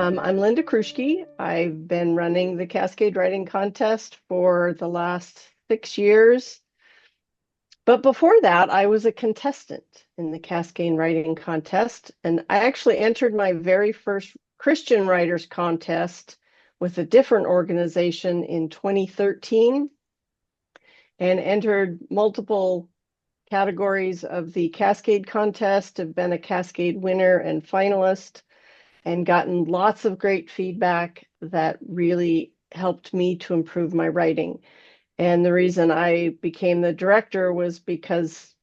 I'm Linda Kruschke. I've been running the Cascade Writing Contest for the last 6 years. But before that, I was a contestant in the Cascade Writing Contest. And I actually entered my very first Christian Writers Contest with a different organization in 2013 and entered multiple categories of the Cascade Contest, have been a Cascade winner and finalist, and gotten lots of great feedback that really helped me to improve my writing. And the reason I became the director was because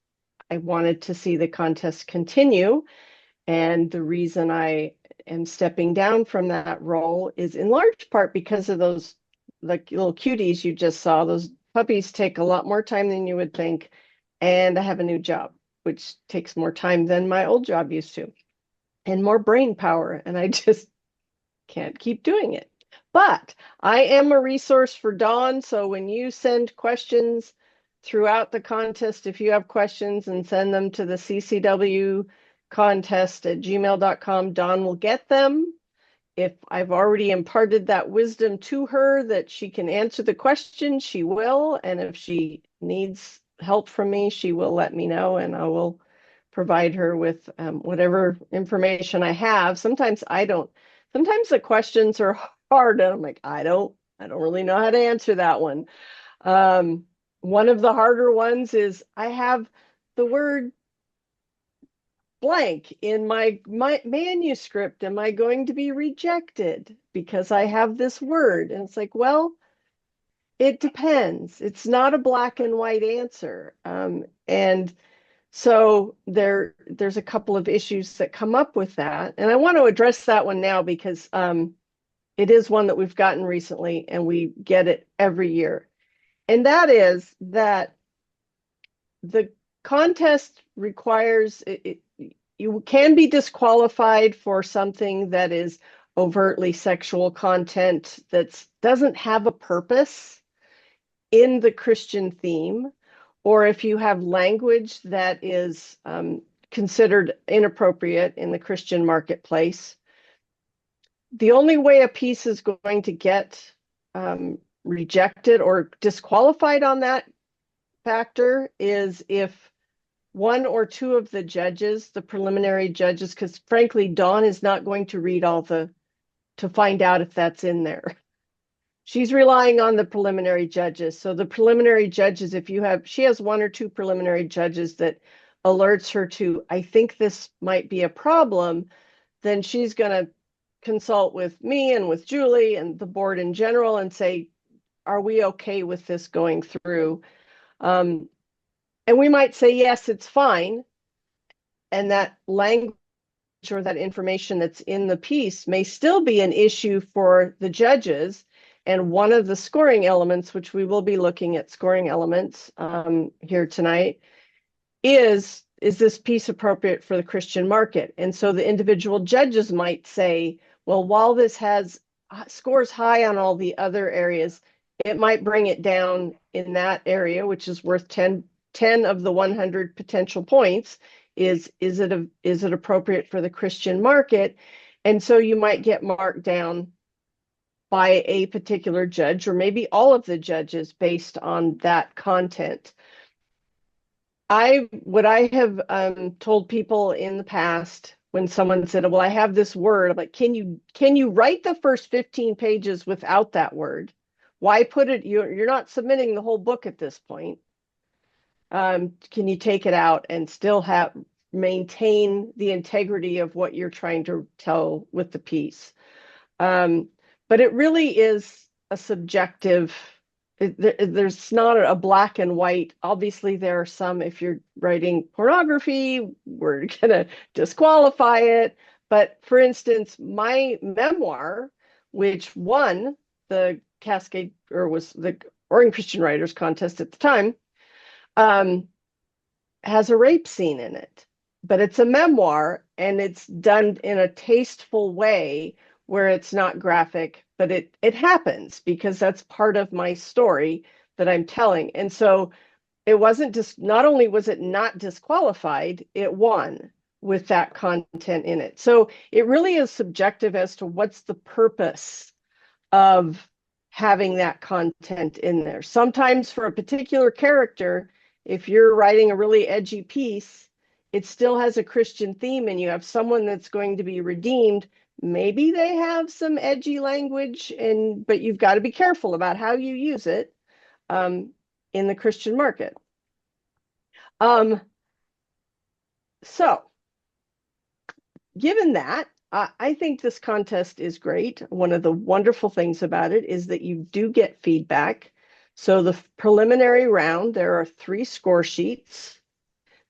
I wanted to see the contest continue. And the reason I am stepping down from that role is in large part because of those like little cuties you just saw. Those puppies take a lot more time than you would think. And I have a new job, which takes more time than my old job used to, and more brain power. And I just can't keep doing it. But I am a resource for Dawn. So when you send questions throughout the contest, if you have questions and send them to the CCW contest at gmail.com, Dawn will get them. If I've already imparted that wisdom to her that she can answer the question, she will. And if she needs help from me, she will let me know, and I will provide her with whatever information I have. Sometimes I don't. Sometimes the questions are hard, and I'm like, I don't really know how to answer that one. Um, One of the harder ones is I have the word blank in my manuscript. Am I going to be rejected because I have this word? And it's like, well, it depends. It's not a black and white answer. And so there's a couple of issues that come up with that. And I want to address that one now because it is one that we've gotten recently and we get it every year. And that is that the contest requires you can be disqualified for something that is overtly sexual content that doesn't have a purpose in the Christian theme, or if you have language that is considered inappropriate in the Christian marketplace. The only way a piece is going to get rejected or disqualified on that factor is if one or two of the judges, the preliminary judges, because frankly, Dawn is not going to read to find out if that's in there. She's relying on the preliminary judges. So the preliminary judges, she has one or two preliminary judges that alerts her to, I think this might be a problem, then she's going to consult with me and with Julie and the board in general and say, are we okay with this going through? And we might say, yes, it's fine. And that language or that information that's in the piece may still be an issue for the judges. And one of the scoring elements, which we will be looking at scoring elements here tonight, is this piece appropriate for the Christian market? And so the individual judges might say, well, while this has scores high on all the other areas, it might bring it down in that area, which is worth 10 of the 100 potential points. Is it appropriate for the Christian market? And so you might get marked down by a particular judge, or maybe all of the judges, based on that content. What I have told people in the past when someone said, well, I have this word, I'm like, can you write the first 15 pages without that word? Why put it? You're not submitting the whole book at this point. Can you take it out and still maintain the integrity of what you're trying to tell with the piece? But it really is a subjective. There's not a black and white. Obviously, there are some. If you're writing pornography, we're gonna disqualify it. But for instance, my memoir, which won the Cascade, or was the Oregon Christian Writers Contest at the time, has a rape scene in it. But it's a memoir, and it's done in a tasteful way where it's not graphic, but it happens because that's part of my story that I'm telling. And so it wasn't just, not only was it not disqualified, it won. with that content in it. So it really is subjective as to what's the purpose of having that content in there. Sometimes for a particular character, if you're writing a really edgy piece, it still has a Christian theme and you have someone that's going to be redeemed. Maybe they have some edgy language, but you've got to be careful about how you use it in the Christian market. So given that, I think this contest is great. One of the wonderful things about it is that you do get feedback. So the preliminary round, there are 3 score sheets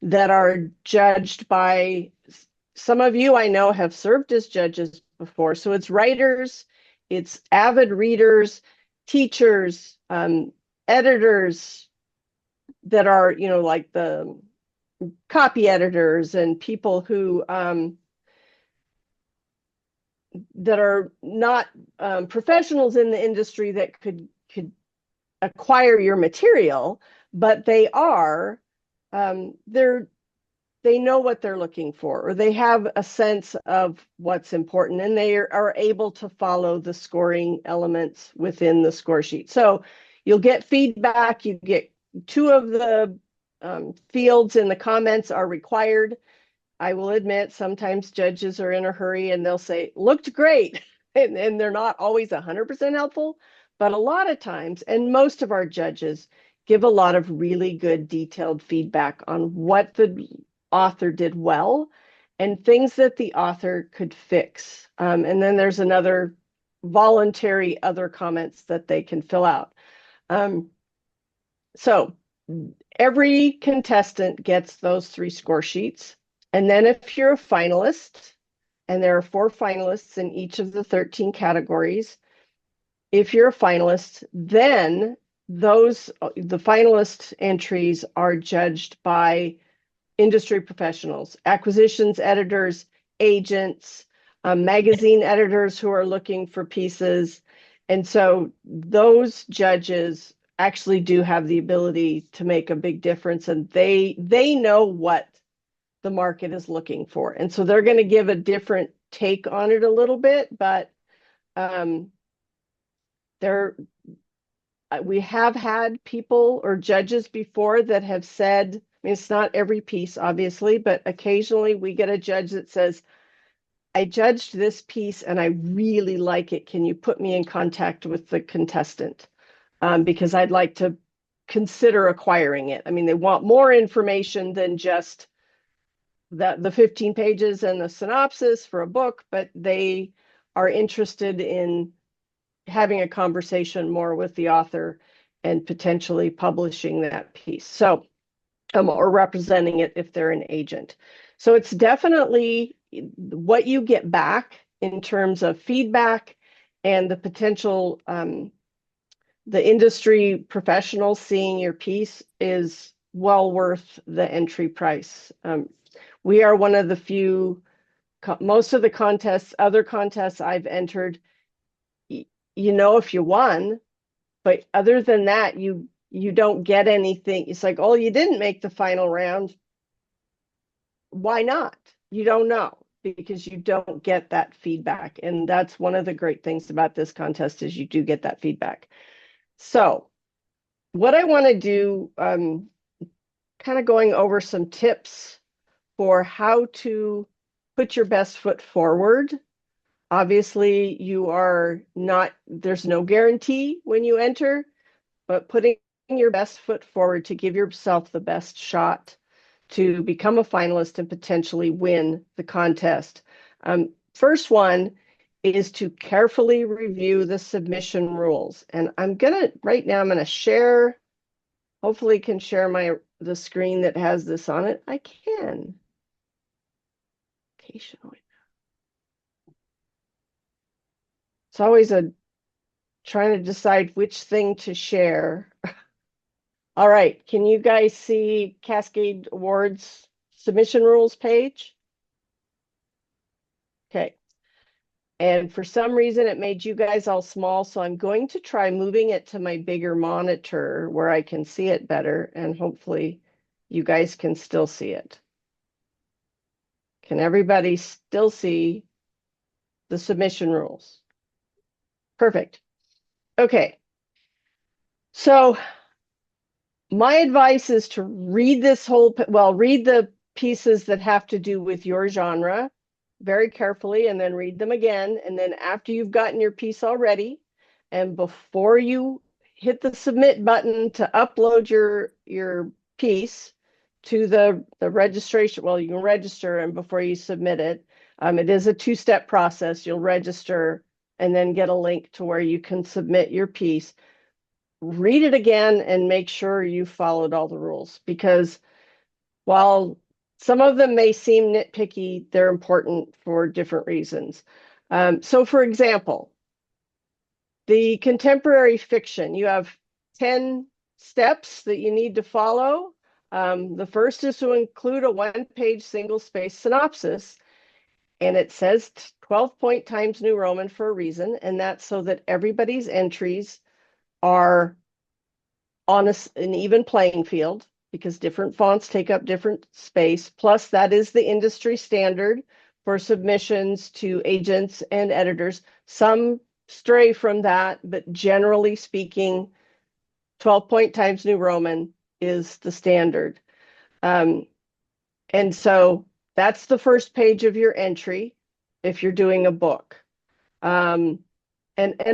that are judged by, some of you I know have served as judges before. So it's writers, it's avid readers, teachers, editors that are, like the copy editors and people who that are not professionals in the industry that could acquire your material, but they are they know what they're looking for, or they have a sense of what's important, and they are able to follow the scoring elements within the score sheet. So you'll get feedback. You get 2 of the fields in the comments are required. I will admit sometimes judges are in a hurry and they'll say, looked great. And they're not always 100% helpful, but a lot of times, and most of our judges give a lot of really good detailed feedback on what the author did well and things that the author could fix. And then there's another voluntary other comments that they can fill out. So every contestant gets those 3 score sheets. And then if you're a finalist, and there are 4 finalists in each of the 13 categories, if you're a finalist, then the finalist entries are judged by industry professionals, acquisitions editors, agents, magazine editors who are looking for pieces. And so those judges actually do have the ability to make a big difference, and they know what the market is looking for. And so they're going to give a different take on it a little bit, but we have had people or judges before that have said, I mean, it's not every piece, obviously, but occasionally we get a judge that says, I judged this piece and I really like it. Can you put me in contact with the contestant? Because I'd like to consider acquiring it. I mean, they want more information than just the 15 pages and the synopsis for a book, but they are interested in having a conversation more with the author and potentially publishing that piece. So, or representing it if they're an agent. So it's definitely what you get back in terms of feedback and the potential, the industry professionals seeing your piece is well worth the entry price. We are one of the few, most of the contests, other contests I've entered, if you won, but other than that, you don't get anything. It's like, oh, you didn't make the final round. Why not? You don't know, because you don't get that feedback. And that's one of the great things about this contest is you do get that feedback. So what I want to do, kind of going over some tips for how to put your best foot forward. Obviously, there's no guarantee when you enter, but putting your best foot forward to give yourself the best shot to become a finalist and potentially win the contest. First one is to carefully review the submission rules. And right now I'm gonna share, hopefully can share the screen that has this on it. I can. Occasionally. It's always trying to decide which thing to share. All right, can you guys see Cascade Awards submission rules page? Okay. And for some reason it made you guys all small, so I'm going to try moving it to my bigger monitor where I can see it better, and hopefully you guys can still see it. Can everybody still see the submission rules? Perfect. Okay. So my advice is to read this read the pieces that have to do with your genre very carefully and then read them again. And then after you've gotten your piece already, and before you hit the submit button to upload your piece to the registration, well, you can register and before you submit it, it is a two-step process. You'll register and then get a link to where you can submit your piece. Read it again and make sure you followed all the rules, because while some of them may seem nitpicky, they're important for different reasons. So for example, the contemporary fiction, you have 10 steps that you need to follow. The first is to include a one-page single-space synopsis, and it says 12-point Times New Roman for a reason, and that's so that everybody's entries are on an even playing field, because different fonts take up different space. Plus, that is the industry standard for submissions to agents and editors. Some stray from that, but generally speaking, 12-point Times New Roman is the standard. And so that's the first page of your entry if you're doing a book. And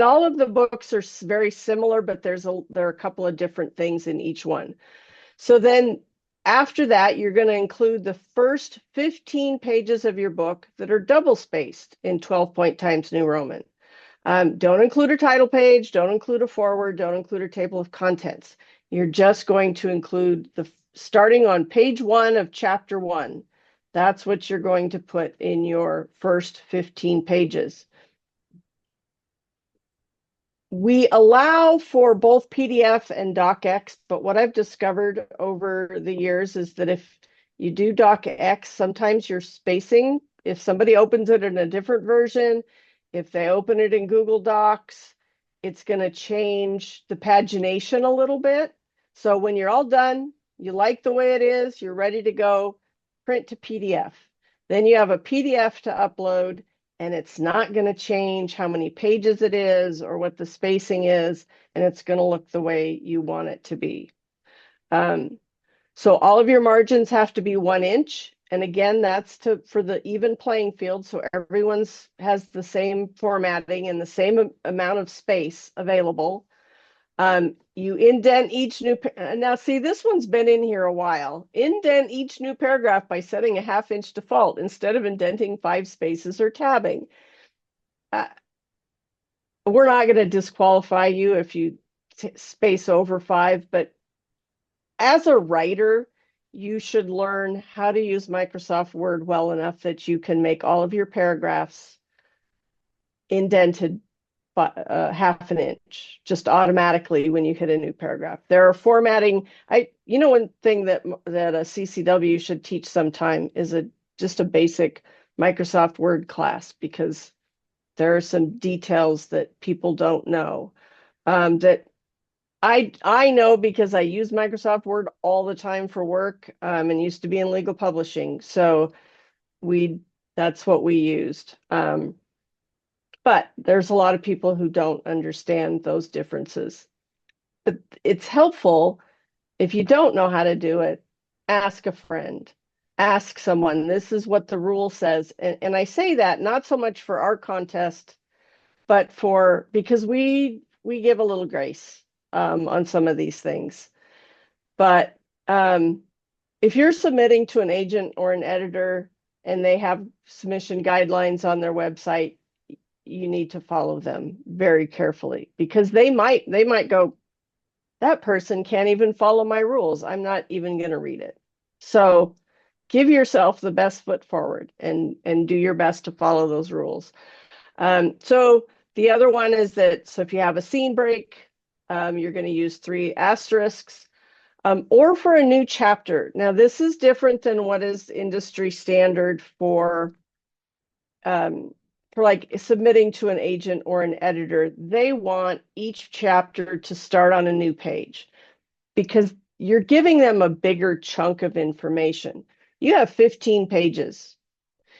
all of the books are very similar, but there are a couple of different things in each one. So then after that, you're going to include the first 15 pages of your book that are double spaced in 12-point Times New Roman. Don't include a title page, don't include a foreword, don't include a table of contents. You're just going to include starting on page 1 of chapter 1. That's what you're going to put in your first 15 pages. We allow for both PDF and DocX, but what I've discovered over the years is that if you do DocX, sometimes your spacing, if somebody opens it in a different version, if they open it in Google Docs, it's going to change the pagination a little bit. So when you're all done, you like the way it is, you're ready to go, print to PDF. Then you have a PDF to upload, and it's not going to change how many pages it is or what the spacing is, and it's going to look the way you want it to be. So all of your margins have to be 1 inch. And again, that's for the even playing field, so everyone's has the same formatting and the same amount of space available. You indent each new, now see, this one's been in here a while. Indent each new paragraph by setting a 1/2 inch default instead of indenting 5 spaces or tabbing. We're not going to disqualify you if you space over 5, but as a writer, you should learn how to use Microsoft Word well enough that you can make all of your paragraphs indented by 1/2 inch just automatically when you hit a new paragraph. There are formatting. One thing that a CCW should teach sometime is just a basic Microsoft Word class, because there are some details that people don't know, that I know because I use Microsoft Word all the time for work, and used to be in legal publishing. So that's what we used. But there's a lot of people who don't understand those differences. But it's helpful if you don't know how to do it, ask a friend, ask someone. This is what the rule says. And I say that not so much for our contest, but because we give a little grace on some of these things. But if you're submitting to an agent or an editor and they have submission guidelines on their website, you need to follow them very carefully, because they might go, that person can't even follow my rules, I'm not even going to read it. So give yourself the best foot forward and do your best to follow those rules. So the other one is that, so if you have a scene break, you're going to use 3 asterisks, or for a new chapter. Now, this is different than what is industry standard for like submitting to an agent or an editor. They want each chapter to start on a new page, because you're giving them a bigger chunk of information. You have 15 pages.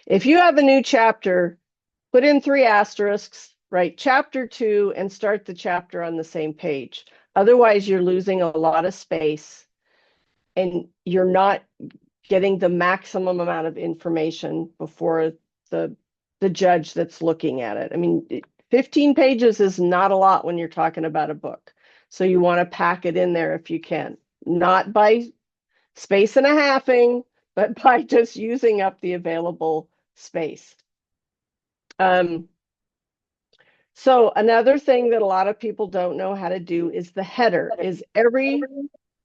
If you have a new chapter, put in 3 asterisks, write chapter 2, and start the chapter on the same page. Otherwise, you're losing a lot of space and you're not getting the maximum amount of information before the judge that's looking at it. I mean, 15 pages is not a lot when you're talking about a book. So you want to pack it in there if you can, not by space and a halving, but by just using up the available space. So another thing that a lot of people don't know how to do is the header. Is every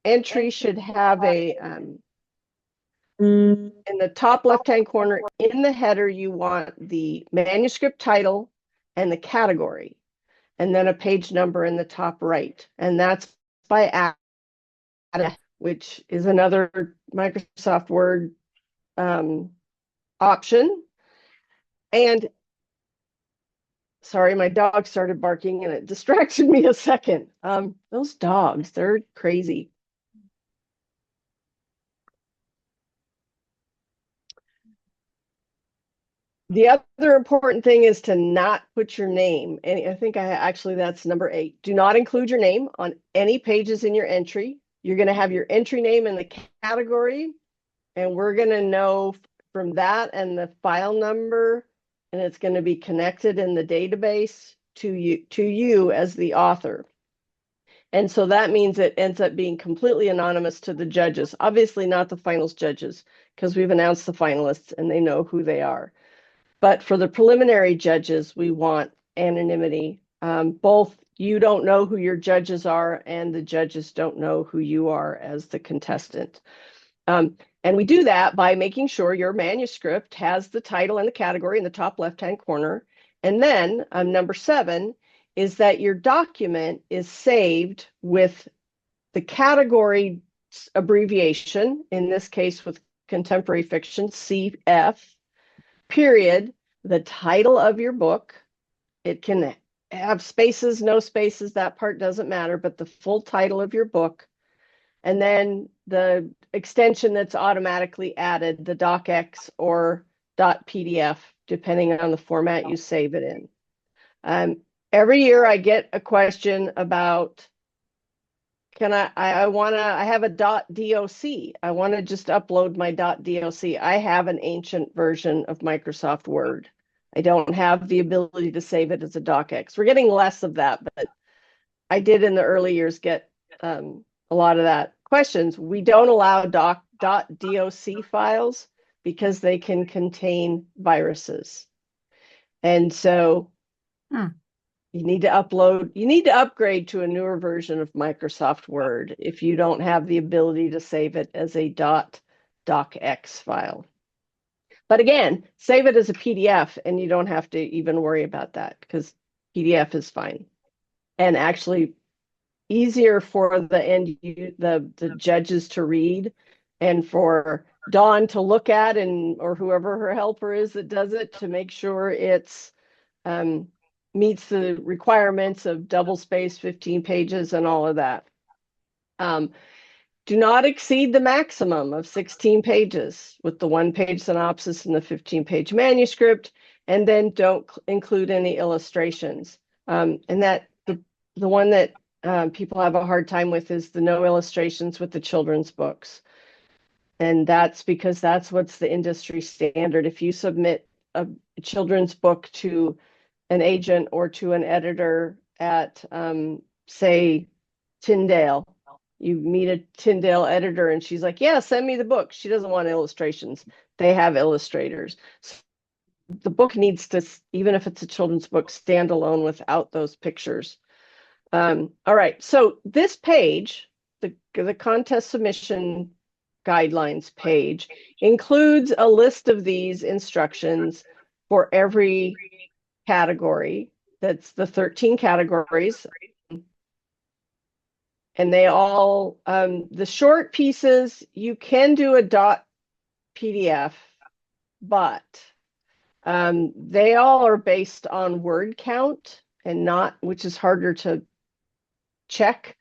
entry should have a in the top left-hand corner in the header, you want the manuscript title and the category, and then a page number in the top right. And that's by Ada, which is another Microsoft Word option. And sorry, my dog started barking and it distracted me a second. Those dogs, they're crazy. The other important thing is to not put your name. And I think actually that's number 8. Do not include your name on any pages in your entry. You're going to have your entry name in the category, and we're going to know from that and the file number, and it's going to be connected in the database to you as the author. And so that means it ends up being completely anonymous to the judges. Obviously not the finals judges, because we've announced the finalists and they know who they are. But for the preliminary judges, we want anonymity. Both you don't know who your judges are and the judges don't know who you are as the contestant. And we do that by making sure your manuscript has the title and the category in the top left-hand corner. And then number 7 is that your document is saved with the category abbreviation, in this case with contemporary fiction, CF, period, the title of your book. It can have spaces, no spaces, that part doesn't matter, but the full title of your book. And then the extension that's automatically added, the docx or .pdf, depending on the format you save it in. Every year I get a question about, I have a doc. I want to just upload my doc. I have an ancient version of Microsoft Word. I don't have the ability to save it as a docx. We're getting less of that, but I did in the early years get a lot of that questions. We don't allow .doc files because they can contain viruses. And so you need to upgrade to a newer version of Microsoft Word if you don't have the ability to save it as a .docx file. But again, save it as a PDF and you don't have to even worry about that because PDF is fine. And actually easier for the judges to read and for Dawn to look at, and or whoever her helper is that does it, to make sure it's meets the requirements of double space, 15 pages and all of that. Do not exceed the maximum of 16 pages with the 1-page synopsis and the 15-page manuscript, and then don't include any illustrations. And that the one that people have a hard time with is the no illustrations with the children's books. And that's because that's what's the industry standard. If you submit a children's book to an agent or to an editor at, say, Tyndale, you meet a Tyndale editor and she's like, yeah, send me the book. She doesn't want illustrations. They have illustrators. So the book needs to, even if it's a children's book, stand alone without those pictures. All right, so this page, the contest submission guidelines page, includes a list of these instructions for every category. That's the 13 categories. And they all, the short pieces, you can do a .pdf, but they all are based on word count and not, which is harder to check.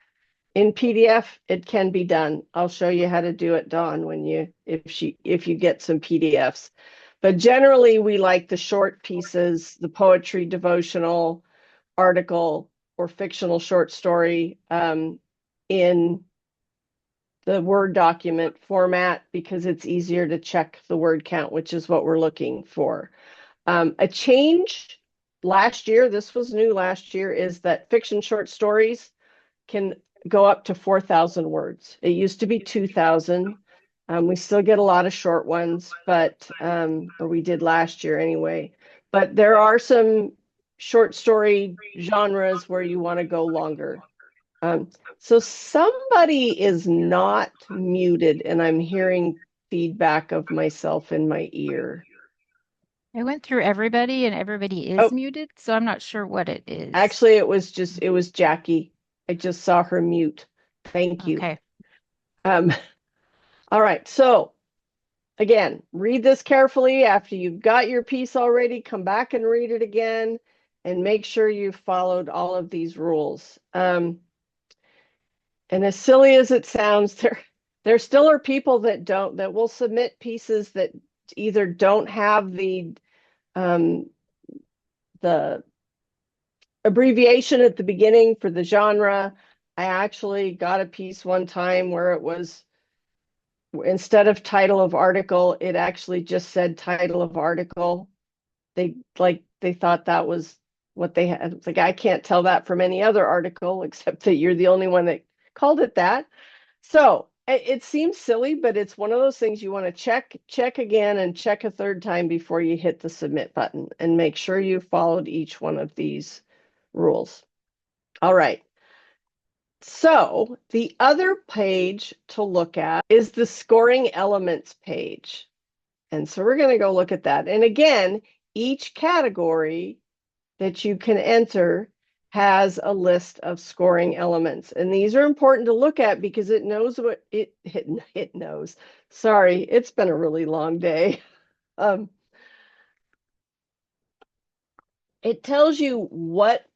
In PDF, it can be done. I'll show you how to do it, Dawn, when if you get some PDFs. But generally, we like the short pieces, the poetry, devotional, article, or fictional short story in the Word document format because it's easier to check the word count, which is what we're looking for. A change last year, this was new last year, is that fiction short stories can go up to 4,000 words. It used to be 2,000. We still get a lot of short ones, but or we did last year anyway. But there are some short story genres where you want to go longer. So somebody is not muted, and I'm hearing feedback of myself in my ear. I went through everybody and everybody is Oh, muted, so I'm not sure what it is. actually, it was Jackie. I just saw her mute. Thank you. Okay. Um, all right. So again, read this carefully after you've got your piece already. Come back and read it again, and make sure you've followed all of these rules. And as silly as it sounds, there still are people that will submit pieces that either don't have um, the abbreviation at the beginning for the genre. I actually got a piece one time where it was, instead of title of article, it actually just said title of article. They thought that was what they had. It's like, I can't tell that from any other article except that you're the only one that called it that. So it seems silly, but it's one of those things you want to check again and check a third time before you hit the submit button and make sure you followed each one of these rules. All right. So the other page to look at is the scoring elements page. And so we're going to go look at that. And again, each category that you can enter has a list of scoring elements. And these are important to look at because it knows what it knows. Sorry, it's been a really long day. It tells you what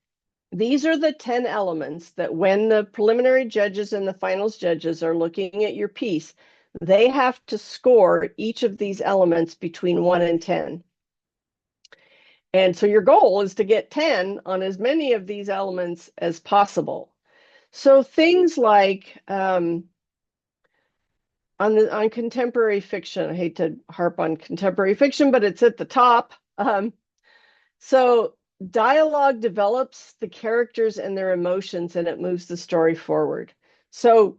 these are the 10 elements that when the preliminary judges and the finals judges are looking at your piece, they have to score each of these elements between 1 and 10. And so your goal is to get 10 on as many of these elements as possible. So things like on contemporary fiction, I hate to harp on contemporary fiction, but it's at the top. So dialogue develops the characters and their emotions, and it moves the story forward. So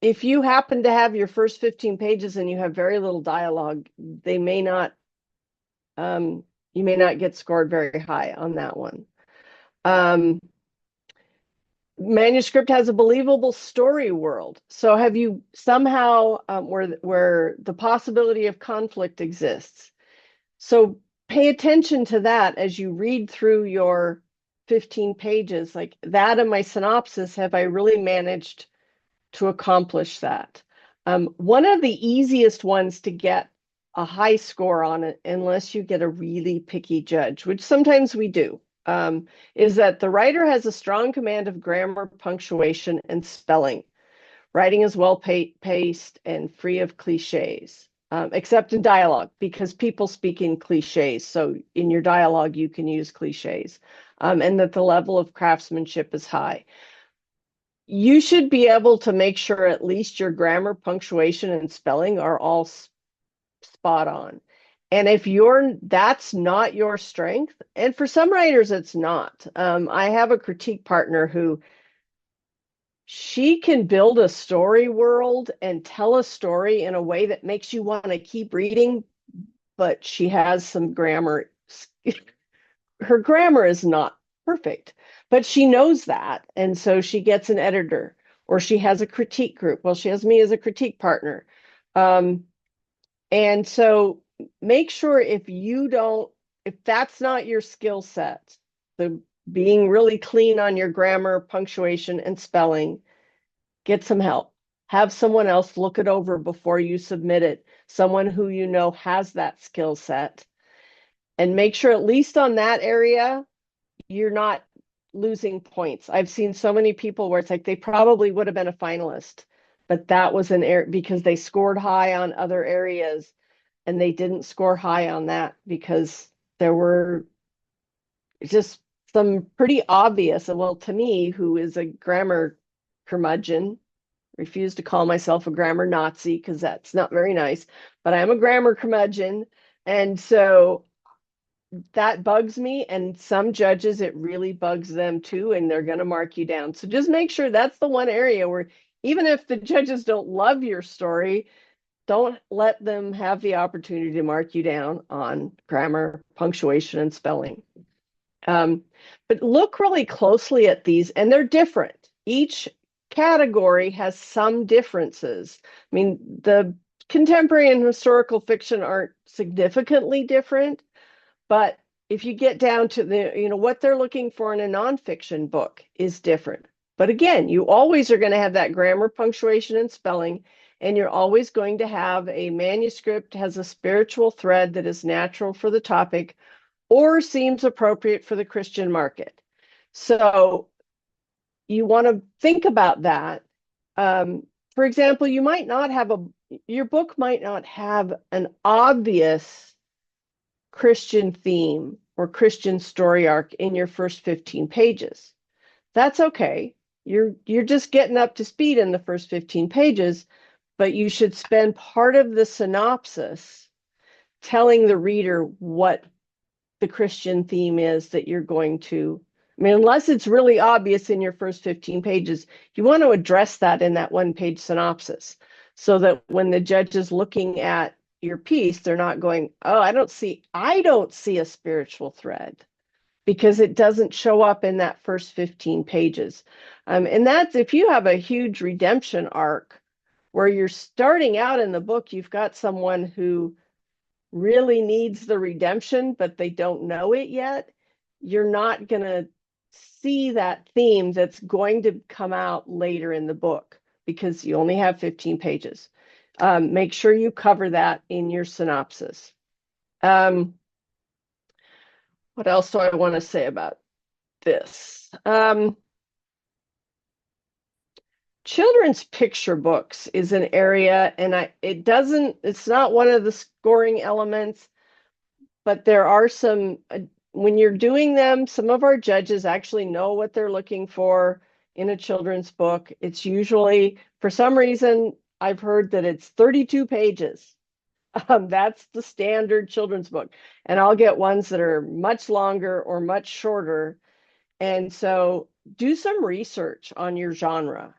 if you happen to have your first 15 pages and you have very little dialogue, they may not you may not get scored very high on that one. Manuscript has a believable story world. So have you somehow where the possibility of conflict exists? So pay attention to that as you read through your 15 pages, like that in my synopsis, have I really managed to accomplish that? One of the easiest ones to get a high score on it, unless you get a really picky judge, which sometimes we do, is that the writer has a strong command of grammar, punctuation, and spelling. Writing is well paced and free of cliches, except in dialogue, because people speak in cliches. So in your dialogue, you can use cliches, and that the level of craftsmanship is high. You should be able to make sure at least your grammar, punctuation, and spelling are all spot on. And if that's not your strength, and for some writers, it's not. I have a critique partner who she can build a story world and tell a story in a way that makes you want to keep reading, but she has some grammar. Her grammar is not perfect, but she knows that. And so she gets an editor or she has a critique group. Well, she has me as a critique partner. And so make sure if that's not your skill set, the being really clean on your grammar, punctuation, and spelling, get some help. Have someone else look it over before you submit it, someone who you know has that skill set. And make sure, at least on that area, you're not losing points. I've seen so many people where it's like they probably would have been a finalist, but that was an error because they scored high on other areas. and they didn't score high on that because there were just some pretty obvious, well, to me, who is a grammar curmudgeon, refuse to call myself a grammar Nazi because that's not very nice, but I'm a grammar curmudgeon. And so that bugs me. And some judges, it really bugs them too, and they're going to mark you down. So just make sure that's the one area where even if the judges don't love your story, don't let them have the opportunity to mark you down on grammar, punctuation, and spelling. But look really closely at these, and they're different. Each category has some differences. I mean, the contemporary and historical fiction aren't significantly different, but if you get down to what they're looking for in a nonfiction book is different. But again, you always are going to have that grammar, punctuation, and spelling, and you're always going to have a manuscript has a spiritual thread that is natural for the topic or seems appropriate for the Christian market. So you want to think about that. For example, your book might not have an obvious Christian theme or Christian story arc in your first 15 pages. That's okay. You're just getting up to speed in the first 15 pages, but you should spend part of the synopsis telling the reader what the Christian theme is that you're going to, I mean, unless it's really obvious in your first 15 pages, you want to address that in that one-page synopsis so that when the judge is looking at your piece, they're not going, oh, I don't see a spiritual thread because it doesn't show up in that first 15 pages. And that's if you have a huge redemption arc where you're starting out in the book, you've got someone who really needs the redemption, but they don't know it yet, you're not going to see that theme that's going to come out later in the book because you only have 15 pages. Make sure you cover that in your synopsis. What else do I want to say about this? Children's picture books is an area, and it's not one of the scoring elements, but there are some, when you're doing them, some of our judges actually know what they're looking for in a children's book. It's usually, for some reason, I've heard that it's 32 pages. That's the standard children's book. And I'll get ones that are much longer or much shorter. And so do some research on your genre,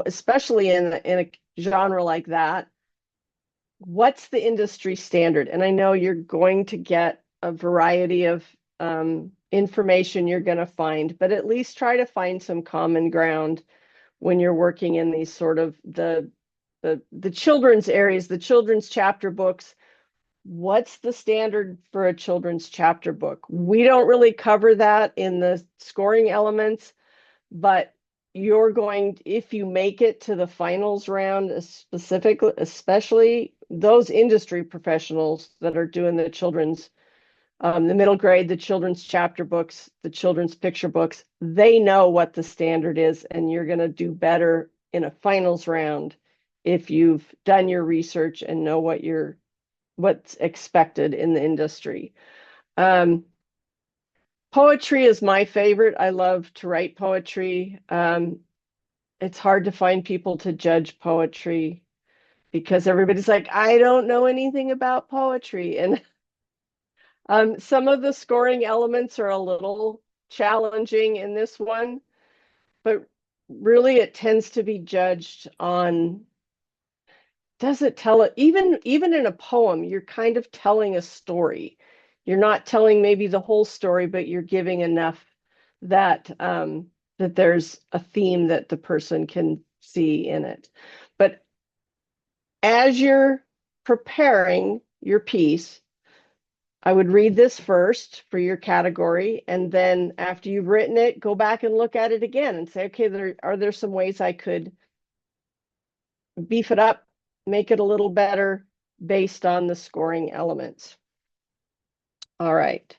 especially in a genre like that. What's the industry standard? And I know you're going to get a variety of information you're going to find, but at least try to find some common ground when you're working in these sort of the children's areas, the children's chapter books. What's the standard for a children's chapter book? We don't really cover that in the scoring elements, but if you make it to the finals round, specifically, especially those industry professionals that are doing the children's, the middle grade, the children's chapter books, the children's picture books, they know what the standard is, and you're going to do better in a finals round if you've done your research and know what's expected in the industry. Poetry is my favorite. I love to write poetry. It's hard to find people to judge poetry because everybody's like, I don't know anything about poetry. And some of the scoring elements are a little challenging in this one, but really it tends to be judged on, does it tell it, even in a poem, you're kind of telling a story. You're not telling maybe the whole story, but you're giving enough that that there's a theme that the person can see in it. But as you're preparing your piece, I would read this first for your category, and then after you've written it, go back and look at it again and say, okay, are there some ways I could beef it up, make it a little better based on the scoring elements. All right.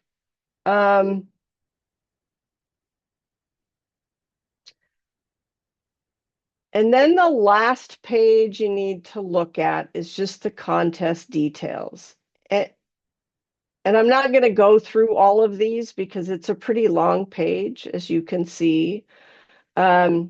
And then the last page you need to look at is just the contest details. And I'm not going to go through all of these because it's a pretty long page, as you can see. But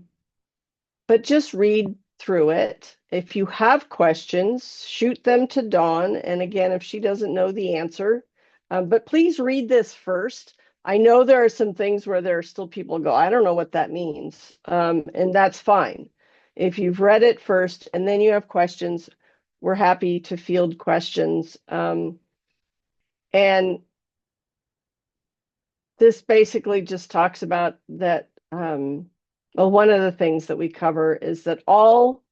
just read through it. If you have questions, shoot them to Dawn. And again, if she doesn't know the answer, but please read this first. I know there are some things where there are still people who go, I don't know what that means. And that's fine. If you've read it first and then you have questions, we're happy to field questions. And this basically just talks about that. Well, one of the things that we cover is that all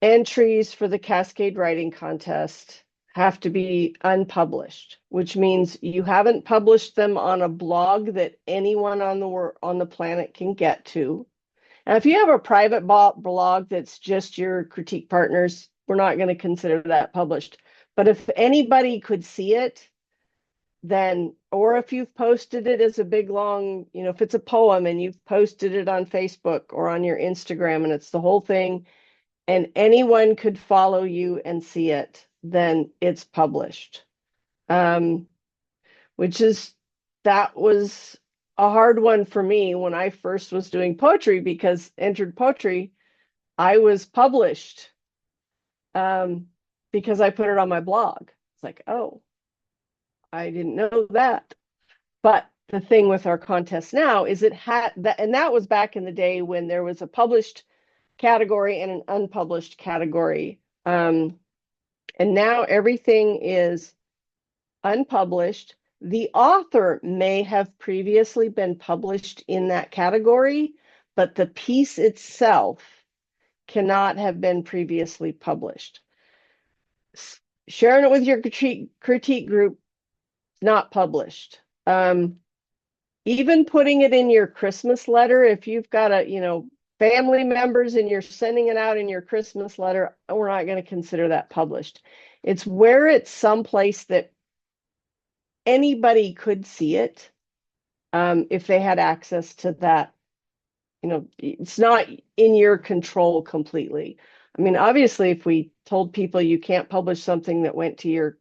entries for the Cascade Writing Contest have to be unpublished, which means you haven't published them on a blog that anyone on the planet can get to. And if you have a private blog that's just your critique partners, we're not going to consider that published. But if anybody could see it, then, or if you've posted it as a big long, if it's a poem and you've posted it on Facebook or on your Instagram and it's the whole thing, and anyone could follow you and see it, then it's published. That was a hard one for me when I first was doing poetry, because Entered Poetry, I was published because I put it on my blog. It's like, oh, I didn't know that. But the thing with our contest now is it had that, and that was back in the day when there was a published category and an unpublished category. And now everything is unpublished. The author may have previously been published in that category, but the piece itself cannot have been previously published. Sharing it with your critique group, not published. Even putting it in your Christmas letter, if you've got family members and you're sending it out in your Christmas letter, we're not going to consider that published. It's where it's someplace that anybody could see it if they had access to that. It's not in your control completely. I mean, obviously, if we told people you can't publish something that went to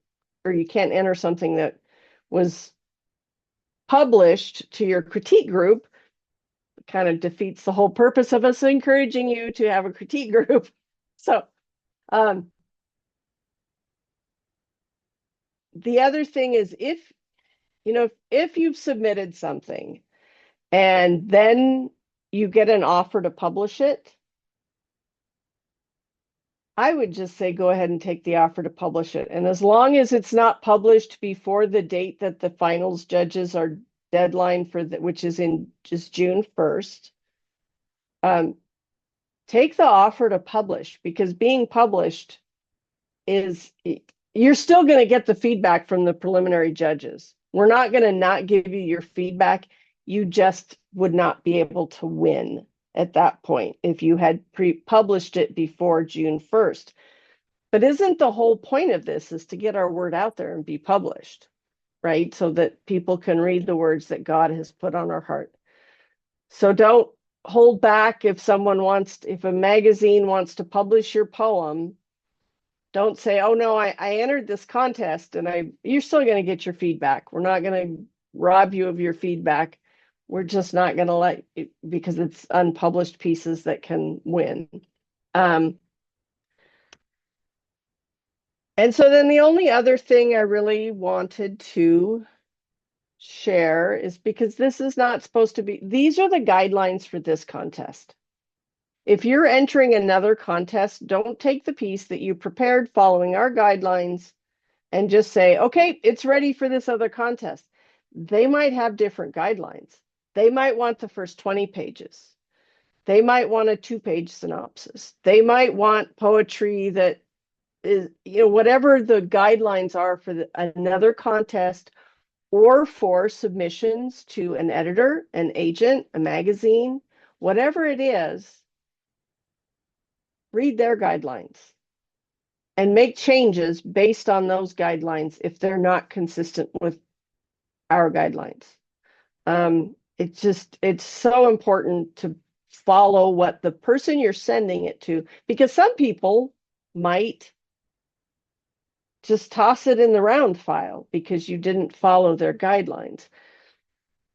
or you can't enter something that was published to your critique group, kind of defeats the whole purpose of us encouraging you to have a critique group. So the other thing is, if you've submitted something and then you get an offer to publish it, I would just say go ahead and take the offer to publish it. And as long as it's not published before the date that the finals judges are deadline for which is in just June 1st, take the offer to publish, because being published is, you're still going to get the feedback from the preliminary judges. We're not going to not give you your feedback. You just would not be able to win at that point if you had published it before June 1st. But isn't the whole point of this is to get our word out there and be published, right? So that people can read the words that God has put on our heart. So don't hold back. If a magazine wants to publish your poem, don't say, oh no, I entered this contest and you're still going to get your feedback. We're not going to rob you of your feedback. We're just not going to let it, because it's unpublished pieces that can win. And so then the only other thing I really wanted to share is, because this is not supposed to be, these are the guidelines for this contest. If you're entering another contest, don't take the piece that you prepared following our guidelines and just say, okay, it's ready for this other contest. They might have different guidelines. They might want the first 20 pages. They might want a 2-page synopsis. They might want poetry that is, whatever the guidelines are for another contest, or for submissions to an editor, an agent, a magazine, whatever it is, read their guidelines and make changes based on those guidelines if they're not consistent with our guidelines. It's so important follow what the person you're sending it to, because some people might just toss it in the round file because you didn't follow their guidelines.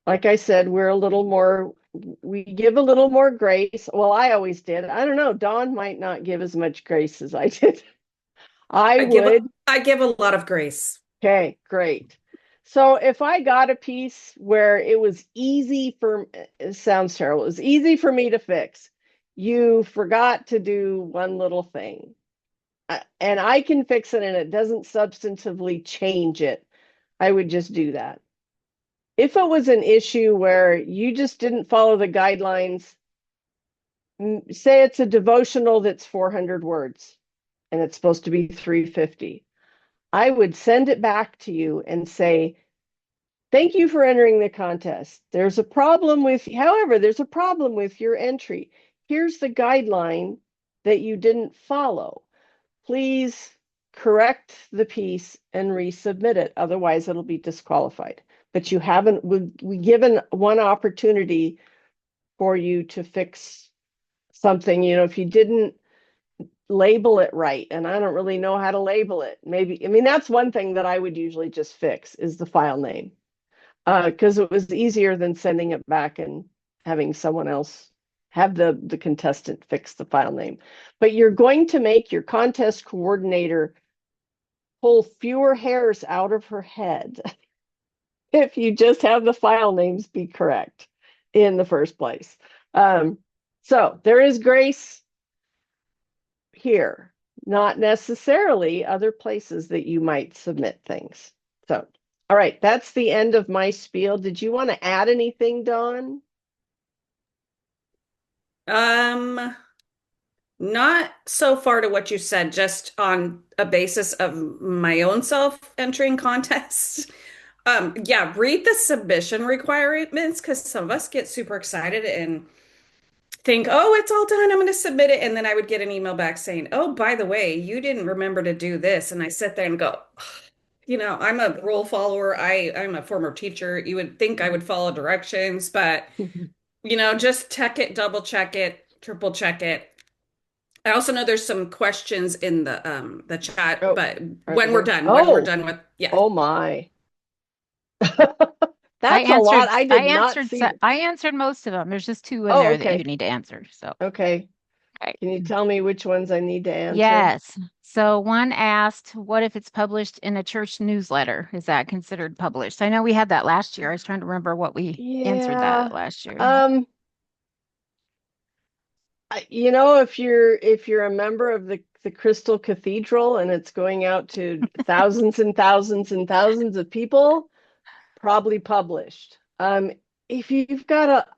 Like I said, we give a little more grace. Well, I always did. I don't know. Dawn might not give as much grace as I did. I would. I give a lot of grace. Okay, great. So if I got a piece where it was easy it sounds terrible, it was easy for me to fix, you forgot to do one little thing, and I can fix it and it doesn't substantively change it, I would just do that. If it was an issue where you just didn't follow the guidelines, say it's a devotional that's 400 words and it's supposed to be 350, I would send it back to you and say, thank you for entering the contest. There's a problem with your entry. Here's the guideline that you didn't follow. Please correct the piece and resubmit it. Otherwise, it'll be disqualified. But we given one opportunity for you to fix something. If you didn't label it right, and I don't really know how to label it. That's one thing that I would usually just fix is the file name. Because it was easier than sending it back and having someone else have the contestant fix the file name. But you're going to make your contest coordinator pull fewer hairs out of her head if you just have the file names be correct in the first place. So there is grace here, not necessarily other places that you might submit things. So, all right, that's the end of my spiel. Did you want to add anything, Dawn? Not so far to what you said, just on a basis of my own self entering contests. Yeah, read the submission requirements because some of us get super excited and think, oh, it's all done. I'm going to submit it. And then I would get an email back saying, oh, by the way, you didn't remember to do this. And I sit there and go, I'm a rule follower. I'm a former teacher. You would think I would follow directions, but just check it, double check it, triple check it. I also know there's some questions in the chat, but when we're done with, yeah. Oh my. That's a lot. I did not see. I answered most of them. There's just two in there that you need to answer. So okay. Can you tell me which ones I need to answer? Yes. So one asked, what if it's published in a church newsletter? Is that considered published? I know we had that last year. I was trying to remember what we answered that last year. If you're a member of the Crystal Cathedral and it's going out to thousands and thousands and thousands of people, probably published. If you've got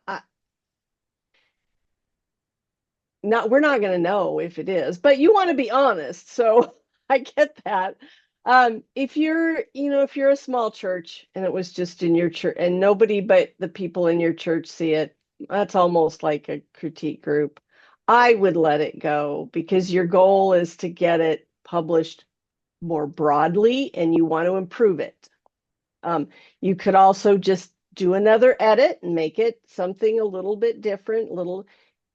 we're not going to know if it is, but you want to be honest. So I get that. If you're a small church and it was just in your church and nobody but the people in your church see it, that's almost like a critique group. I would let it go because your goal is to get it published more broadly and you want to improve it. You could also just do another edit and make it something a little bit different,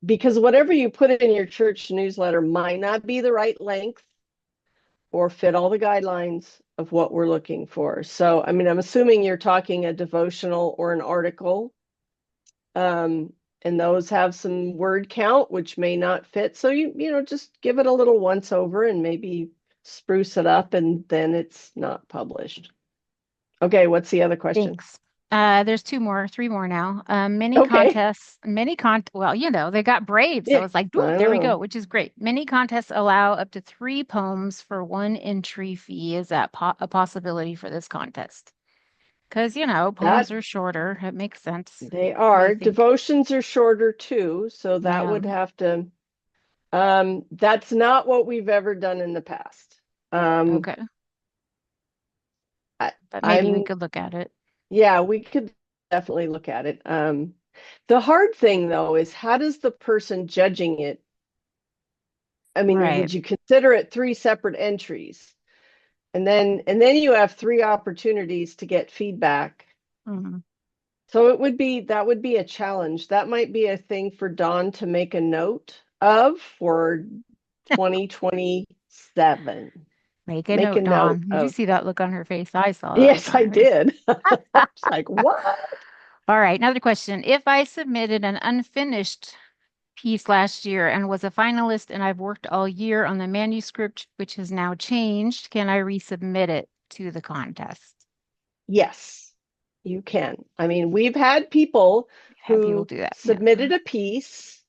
because whatever you put in your church newsletter might not be the right length or fit all the guidelines of what we're looking for. So, I'm assuming you're talking a devotional or an article. And those have some word count, which may not fit. So just give it a little once over and maybe spruce it up and then it's not published. Okay, what's the other question? Thanks. There's three more now. Contests, well, they got brave. So it's like, there we go, which is great. Many contests allow up to 3 poems for 1 entry fee. Is that a possibility for this contest? Because, poems are shorter. It makes sense. They are. Devotions are shorter too. So that would have to, that's not what we've ever done in the past. Okay. But maybe we could look at it. Yeah, we could definitely look at it. The hard thing though is how does the person judging it? Did you consider it 3 separate entries? And then you have 3 opportunities to get feedback. Mm-hmm. So that would be a challenge. That might be a thing for Dawn to make a note of for 2027. Make a Make note, a note Dawn. Did you of, see that look on her face? I saw that yes, look on I her face. did. It's like, what? All right, another question. If I submitted an unfinished piece last year and was a finalist and I've worked all year on the manuscript, which has now changed, can I resubmit it to the contest? Yes, you can. I mean, we've had people Have people who do that? Yeah. submitted a piece,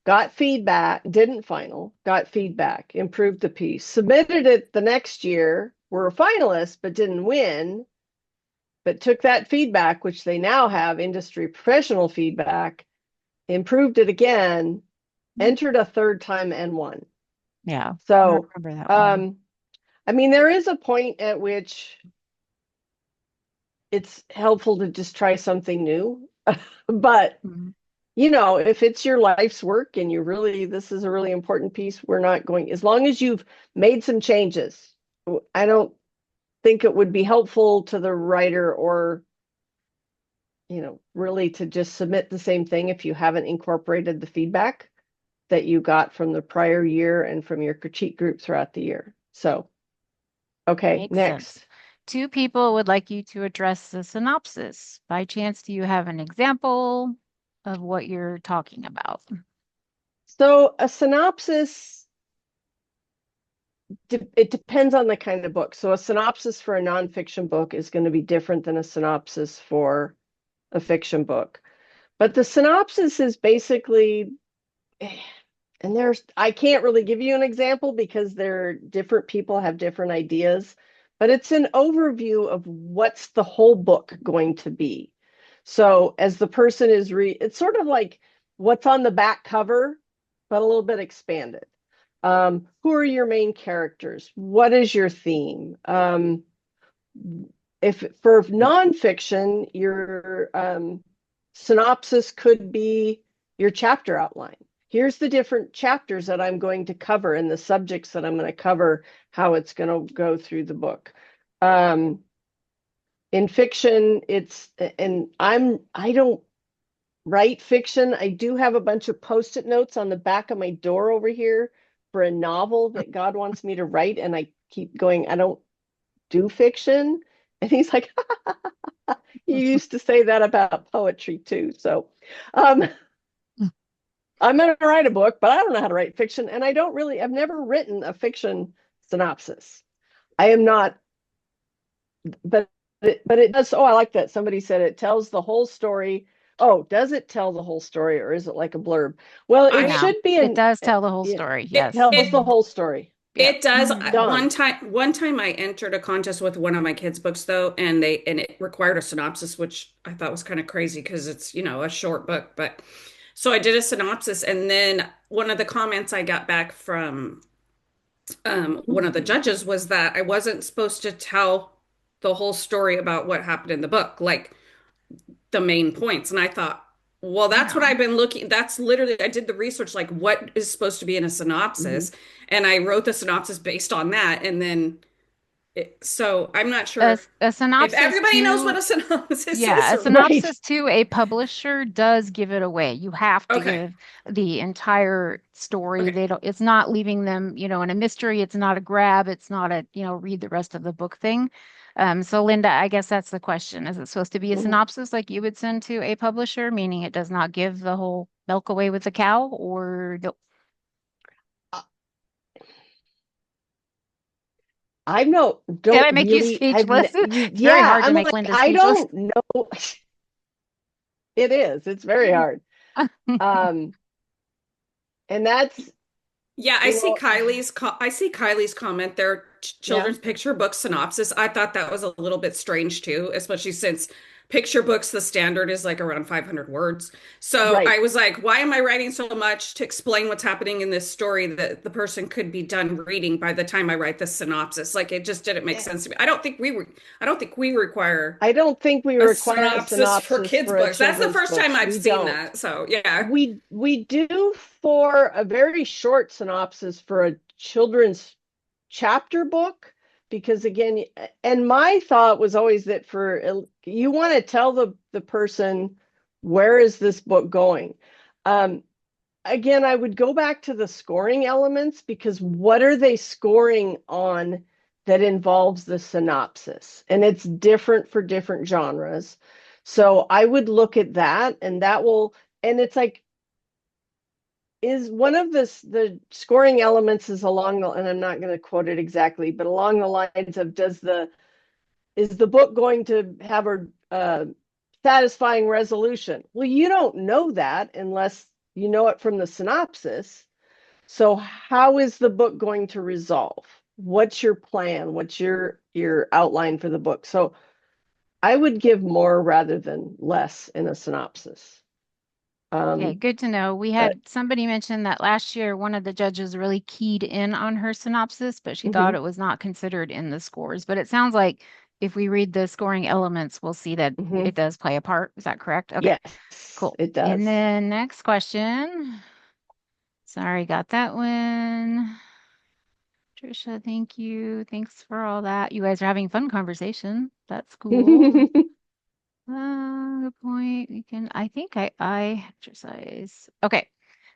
got feedback, didn't final, got feedback, improved the piece, submitted it the next year, were a finalist, but didn't win, but took that feedback, which they now have industry professional feedback, improved it again, entered a third time and won. Yeah. I So, remember that one. I mean, there is a point at which it's helpful to just try something new. But, Mhm. you know, if it's your life's work and this is a really important piece, we're not going, as long as you've made some changes. I don't think it would be helpful to the writer or, you know, really to just submit the same thing if you haven't incorporated the feedback that you got from the prior year and from your critique group throughout the year. So, okay, Makes next. sense. Two people would like you to address the synopsis. By chance, do you have an example of what you're talking about? So a synopsis, it depends on the kind of book. So a synopsis for a nonfiction book is going to be different than a synopsis for a fiction book. But the synopsis is basically, and I can't really give you an example because different people have different ideas, but it's an overview of what's the whole book going to be. So as the person it's sort of like what's on the back cover, but a little bit expanded. Who are your main characters? What is your theme? If for nonfiction, your synopsis could be your chapter outline. Here's the different chapters that I'm going to cover and the subjects that I'm going to cover, how it's going to go through the book. In fiction, I don't write fiction. I do have a bunch of Post-it notes on the back of my door over here for a novel that God wants me to write, and I keep going, I don't do fiction. And he's like, you used to say that about poetry too. So I'm going to write a book, but I don't know how to write fiction. And I've never written a fiction synopsis. I am not, but it does. Oh, I like that. Somebody said it tells the whole story. Oh, does it tell the whole story or is it like a blurb? Well, it should be It does tell the whole story. Yes. It tells the whole story. It does. Done. One time I entered a contest with one of my kids' books though, and it required a synopsis, which I thought was kind of crazy because it's, you know, a short book. But so I did a synopsis, and then one of the comments I got back from one of the judges was that I wasn't supposed to tell the whole story about what happened in the book, like the main points. And I thought, well, that's what I've been looking. That's literally, I did the research, like what is supposed to be in a synopsis. And I wrote the synopsis based on that. And then, so I'm not sure a synopsis if everybody knows what a synopsis is. Yeah, a synopsis to a publisher does give it away. You have to give the entire story. They don't, it's not leaving them, you know, in a mystery. It's not a grab. It's not a, you know, read the rest of the book thing. So Linda, I guess that's the question. Is it supposed to be a synopsis like you would send to a publisher, meaning it does not give the whole milk away with the cow, or no? Don't Did I make really, you speechless? It's very hard to make Linda speechless. I don't know. It is. It's very hard. And that's I see Kylie's comment there, children's picture book synopsis. I thought that was a little bit strange too, especially since picture books, the standard is like around 500 words. So I was like, why am I writing so much to explain what's happening in this story that the person could be done reading by the time I write the synopsis? Like it just didn't make sense to me. I don't think we require a synopsis for kids books. That's the first time I've seen that. So yeah. We do for a very short synopsis for a children's chapter book, because again, and my thought was always that you want to tell the person, where is this book going? Again, I would go back to the scoring elements, because what are they scoring on that involves the synopsis? And it's different for different genres. So I would look at that, and and it's like, is one of the scoring elements is along the, and I'm not going to quote it exactly, but along the lines of, is the book going to have a satisfying resolution? Well, you don't know that unless you know it from the synopsis. So how is the book going to resolve? What's your plan? What's your outline for the book? So I would give more rather than less in a synopsis. Okay, good to know. We had somebody mention that last year one of the judges really keyed in on her synopsis, but she thought it was not considered in the scores. But it sounds like if we read the scoring elements, we'll see that it does play a part. Is that correct? Okay. Yes, cool. It does. And then next question. Sorry, got that one. Trisha, thank you. Thanks for all that. You guys are having fun conversation. That's cool. Good point. I think I exercise. Okay.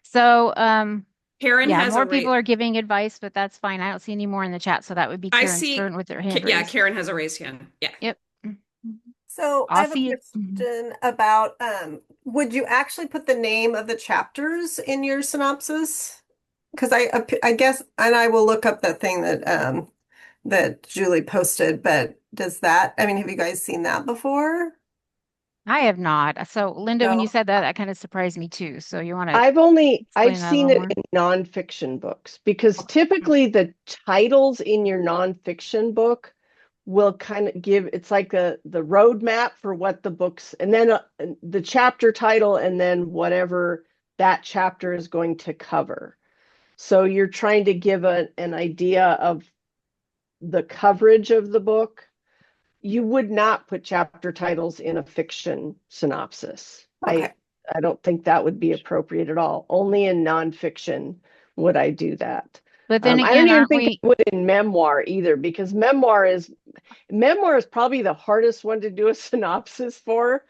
So, Karen yeah, has more people are giving advice, but that's fine. I don't see any more in the chat. So that would be I Karen see. Stern with their hand Yeah, raised. Karen has a raised hand. Yeah. Yep. So I have a question about, would you actually put the name of the chapters in your synopsis? Because I guess, and I will look up that thing that Julie posted, but I mean, have you guys seen that before? I have not. So Linda, when you No. said that, that kind of surprised me too. So you want to I've seen it in nonfiction books, because typically the titles in your nonfiction book will kind of it's like the roadmap for what the books, and then the chapter title, and then whatever that chapter is going to cover. So you're trying to give an idea of the coverage of the book. You would not put chapter titles in a fiction synopsis. Okay. I don't think that would be appropriate at all. Only in nonfiction would I do that. But then again, I don't even think I would in memoir either, because memoir is probably the hardest one to do a synopsis for.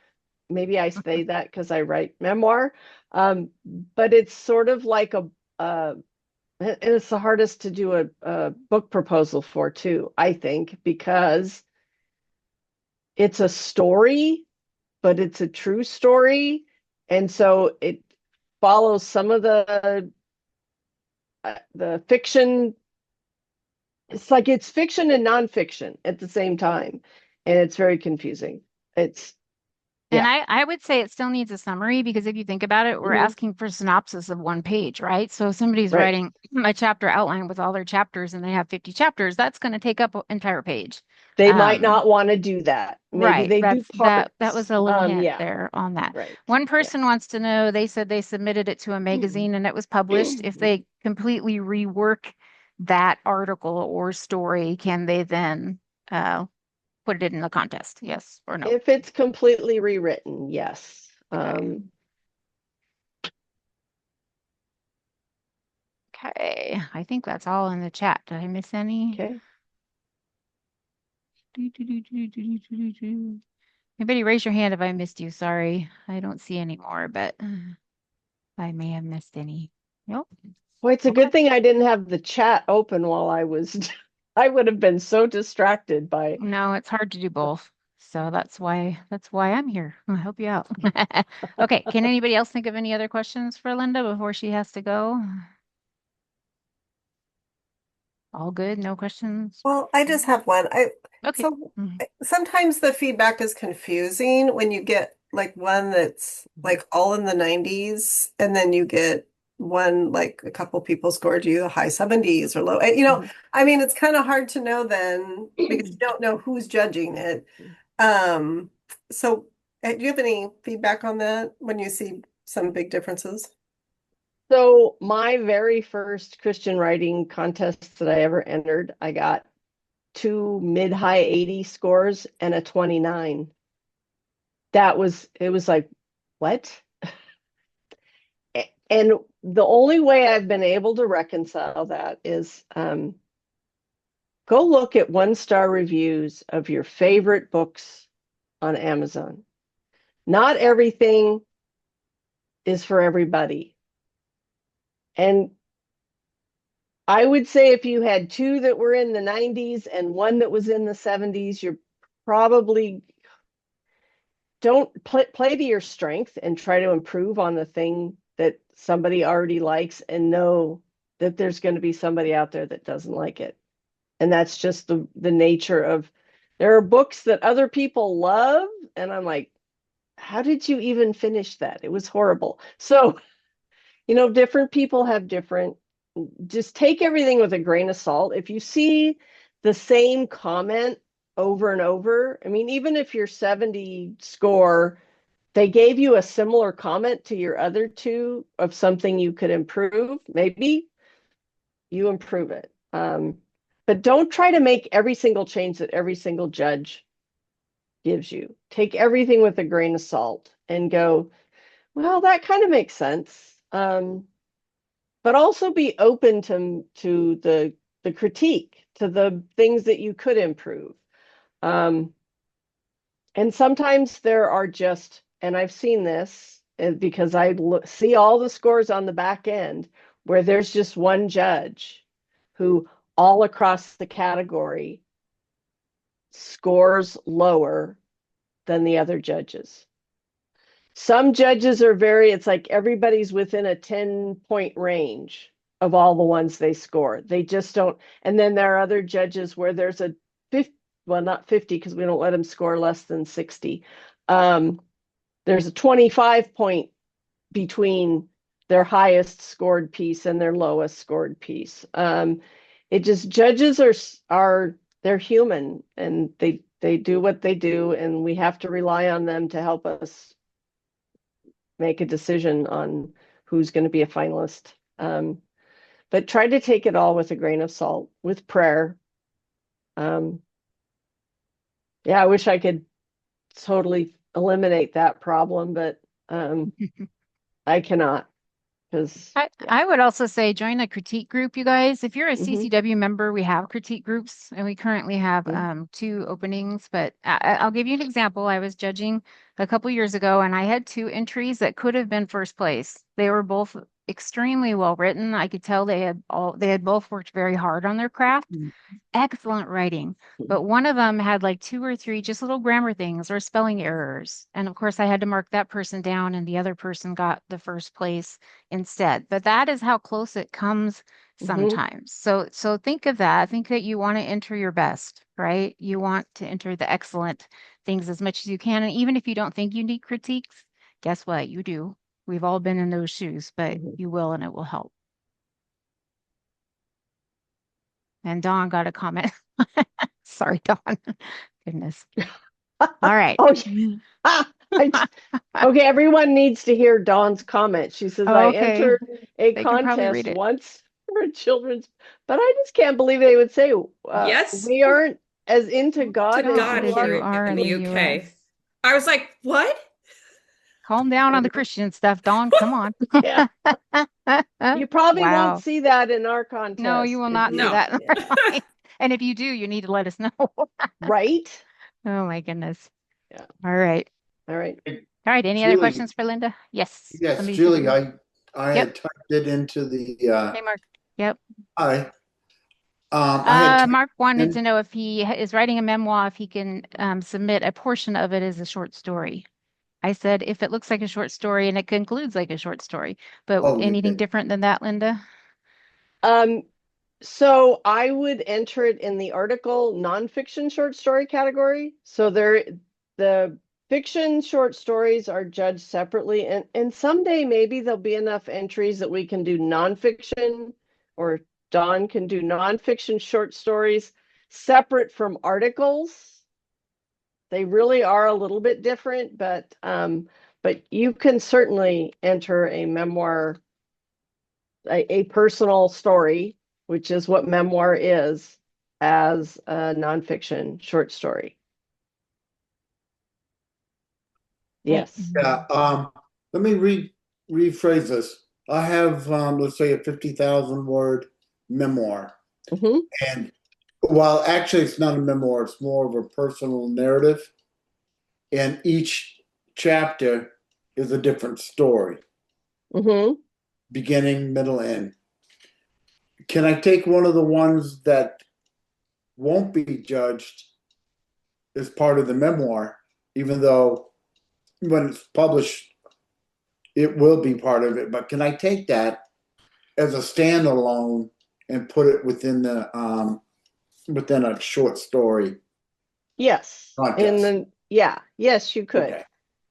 Maybe I say that because I write memoir, but it's sort of like and it's the hardest to do a book proposal for too, I think, because it's a story, but it's a true story. And so it follows some of the fiction. It's like it's fiction and nonfiction at the same time. And it's very confusing. And I would say it still needs a summary, because if you think about it, we're asking for synopsis of 1 page, right? So if somebody's writing a chapter outline with all their chapters and they have 50 chapters, that's going to take up an entire page. They might not want to do that. Maybe they do parts. That was a little hint there on that. Right. One person wants to know, they said they submitted it to a magazine and it was published. If they completely rework that article or story, can they then put it in the contest? Yes or no? If it's completely rewritten, yes. Okay, I think that's all in the chat. Did I miss any? Okay. Anybody raise your hand if I missed you. Sorry, I don't see any more, but I may have missed any. Nope. Well, it's a good thing I didn't have the chat open while I was I would have been so distracted by. No, it's hard to do both. So that's why I'm here. I'll help you out. Okay, can anybody else think of any other questions for Linda before she has to go? All good, no questions? Well, I just have one. Okay. So sometimes the feedback is confusing when you get like one that's like all in the 90s, and then you get one, like a couple people scored you high 70s or low, I mean, it's kind of hard to know then, because you don't know who's judging it. So do you have any feedback on that when you see some big differences? So my very first Christian writing contest that I ever entered, I got 2 mid-high 80 scores and a 29. It was like, what? And the only way I've been able to reconcile that is go look at 1-star reviews of your favorite books on Amazon. Not everything is for everybody. And I would say if you had 2 that were in the 90s and 1 that was in the 70s, you're probably don't play to your strength and try to improve on the thing that somebody already likes, and know that there's going to be somebody out there that doesn't like it. And that's just the nature of, there are books that other people love, and I'm like, how did you even finish that? It was horrible. So, different people have different, just take everything with a grain of salt. If you see the same comment over and over, I mean, even if your 70 score, they gave you a similar comment to your other 2 of something you could improve, maybe you improve it. But don't try to make every single change that every single judge gives you. Take everything with a grain of salt and go, well, that kind of makes sense. But also be open to the critique, to the things that you could improve. And sometimes there are just, and I've seen this because I see all the scores on the back end, where there's just one judge who all across the category scores lower than the other judges. Some judges are it's like everybody's within a 10-point range of all the ones they score. They just don't. And then there are other judges where there's a 50, well, not 50, because we don't let them score less than 60. There's a 25-point between their highest scored piece and their lowest scored piece. It just, judges are they're human, and they do what they do, and we have to rely on them to help us make a decision on who's going to be a finalist. But try to take it all with a grain of salt, with prayer. Yeah, I wish I could totally eliminate that problem, but I cannot. I would also say join a critique group, you guys. If you're a CCW member, we have critique groups, and we currently have 2 openings. But I'll give you an example. I was judging a couple years ago, and I had 2 entries that could have been first place. They were both extremely well written. I could tell they had both worked very hard on their craft. Excellent writing. But one of them had like 2 or 3 just little grammar things or spelling errors. And of course, I had to mark that person down, and the other person got the first place instead. But that is how close it comes sometimes. So think of that. Think that you want to enter your best, right? You want to enter the excellent things as much as you can. And even if you don't think you need critiques, guess what? You do. We've all been in those shoes, but you will, and it will help. And Dawn got a comment. Sorry, Dawn. Goodness. All right. Okay, everyone needs to hear Dawn's comment. She says, I entered a contest once for children's, but I just can't believe they would say, yes, we aren't as into God as you are in the UK. I was like, what? Calm down on the Christian stuff, Dawn. Come on. Yeah. You probably won't see that in our contest. No, you will not see that. And if you do, you need to let us know. Right? Oh my goodness. Yeah. All right. Any other questions for Linda? Yes. Yes, Julie, I had typed it into the Hey, Mark. Yep. Hi. Mark wanted to know if he is writing a memoir, if he can submit a portion of it as a short story. I said, if it looks like a short story and it concludes like a short story, but anything different than that, Linda? So I would enter it in the article nonfiction short story category. So the fiction short stories are judged separately, and someday maybe there'll be enough entries that we can do nonfiction, or Dawn can do nonfiction short stories separate from articles. They really are a little bit different, but you can certainly enter a memoir, a personal story, which is what memoir is, as a nonfiction short story. Yes. Yeah. Let me rephrase this. I have, let's say, a 50,000 word memoir, and Well, actually, it's not a memoir, it's more of a personal narrative. And each chapter is a different story, Mm-hmm. beginning, middle, end. Can I take one of the ones that won't be judged as part of the memoir, even though when it's published, it will be part of it? But can I take that as a standalone and put it within a short story Yes. contest? Yes, you could. Okay.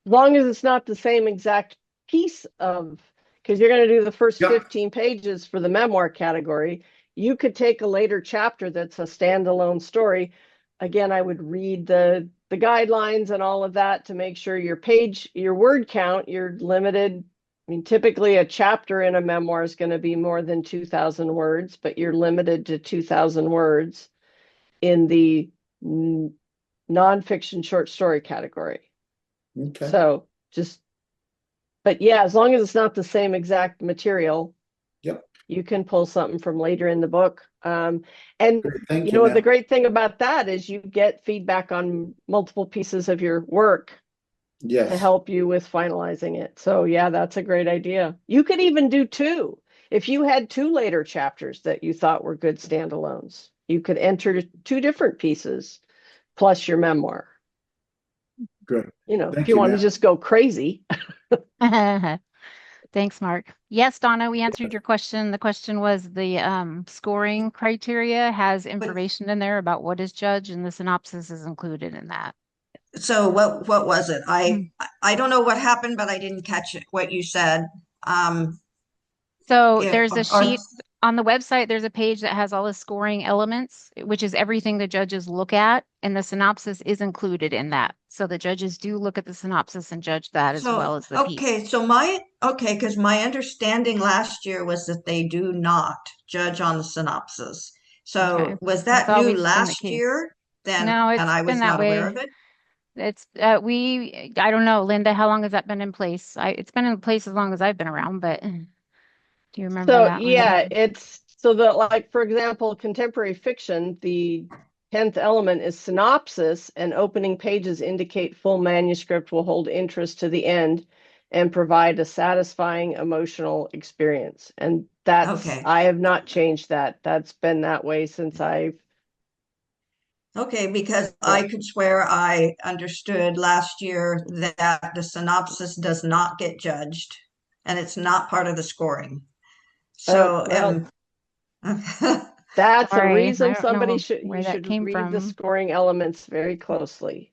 As long as it's not the same exact piece of, because you're going to do the first Yep. 15 pages for the memoir category. You could take a later chapter that's a standalone story. Again, I would read the guidelines and all of that to make sure your word count, you're limited. I mean, typically a chapter in a memoir is going to be more than 2,000 words, but you're limited to 2,000 words in the nonfiction short story category. Okay. So but yeah, as long as it's not the same exact material, Yep. you can pull something from later in the book. And Great. Thank you you, know what the ma'am. great thing about that is you get feedback on multiple pieces of your work to Yes. help you with finalizing it. So yeah, that's a great idea. You could even do two. If you had two later chapters that you thought were good standalones, you could enter two different pieces plus your memoir. Good. You know, if Thank you you, want to ma'am. just go crazy. Thanks, Mark. Yes, Donna, we answered your question. The question was the scoring criteria has information in there about what is judged, and the synopsis is included in that. So what was it? Mm. I don't know what happened, but I didn't catch it, what you said. So Yeah, there's a or- sheet on the website. There's a page that has all the scoring elements, which is everything the judges look at, and the synopsis is included in that. So the judges do look at the synopsis and judge that as well as the piece. Okay, because my understanding last year was that they do not judge on the synopsis. So Okay. was That's that new always been the last case. year then, No, and it's I been was that not aware way. of it? It's I don't know, Linda, how long has that been in place? It's been in place as long as I've been around, but do you remember So that, yeah, Linda? it's so that, like, for example, contemporary fiction, the 10th element is synopsis, and opening pages indicate full manuscript will hold interest to the end and provide a satisfying emotional experience. And Okay. I have not changed that. That's been that way since Okay, because I could swear I understood last year that the synopsis does not get judged and it's not part of the scoring. So, well, that's a Sorry, reason I don't know you where that should came read the from. scoring elements very closely.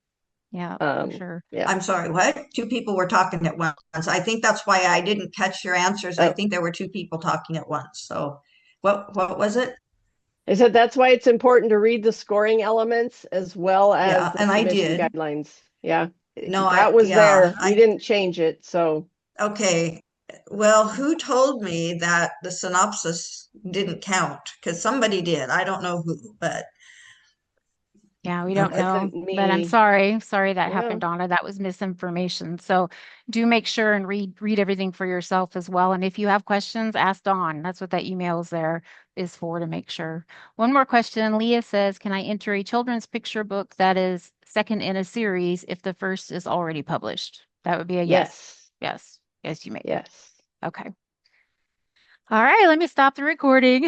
Yeah, for sure. Yeah. I'm sorry, what? Two people were talking at once. I think that's why I didn't catch your answers. I Oh. think there were two people talking at once. So what was it? I said that's why it's important to read the scoring elements as well as Yeah, the and I submission did. guidelines. Yeah, No, that was there. We didn't change it. So okay. Well, who told me that the synopsis didn't count? Because somebody did. I don't know who, but Yeah, we that don't know, wasn't but I'm me. sorry. Sorry that Yeah. happened, Donna. That was misinformation. So do make sure and read everything for yourself as well. And if you have questions, ask Dawn. That's what that email is there is for, to make sure. One more question. Leah says, can I enter a children's picture book that is second in a series if the first is already published? That would be a yes. Yes. Yes, you may. Yes. Okay. All right, let me stop the recording.